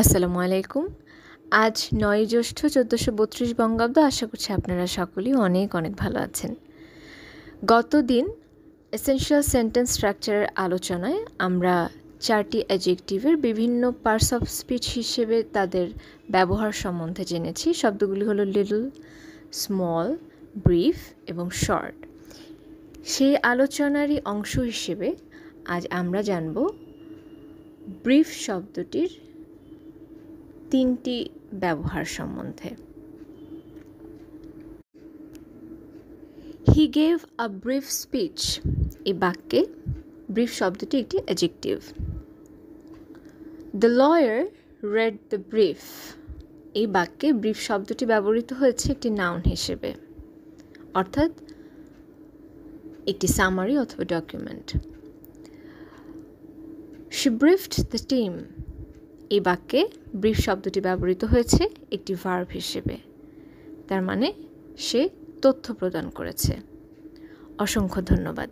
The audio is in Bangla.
আসসালামু আলাইকুম। আজ ৯ জ্যৈষ্ঠ ১৪৩২ বঙ্গাব্দ। আশা করছি আপনারা সকলেই অনেক অনেক ভালো আছেন। গতদিন এসেনশিয়াল সেন্টেন্স স্ট্রাকচারের আলোচনায় আমরা ৪টি অ্যাডজেক্টিভের বিভিন্ন পার্টস অফ স্পিচ হিসেবে তাদের ব্যবহার সম্বন্ধে জেনেছি। শব্দগুলি হলো লিটল, স্মল, ব্রিফ এবং শর্ট। সেই আলোচনারই অংশ হিসেবে আজ আমরা জানব ব্রিফ শব্দটির ৩টি ব্যবহার সম্বন্ধে। He gave a brief speech. এই বাক্যে ব্রিফ শব্দটি একটি adjective. The lawyer red the brief. এই বাক্যে ব্রিফ শব্দটি ব্যবহৃত হয়েছে একটি নাউন হিসেবে, অর্থাৎ একটি সামারি অথবা document. She briefed the team. এই বাক্যে ব্রিফ শব্দটি ব্যবহৃত হয়েছে একটি ভার্ব হিসেবে, তার মানে সে তথ্য প্রদান করেছে। অসংখ্য ধন্যবাদ।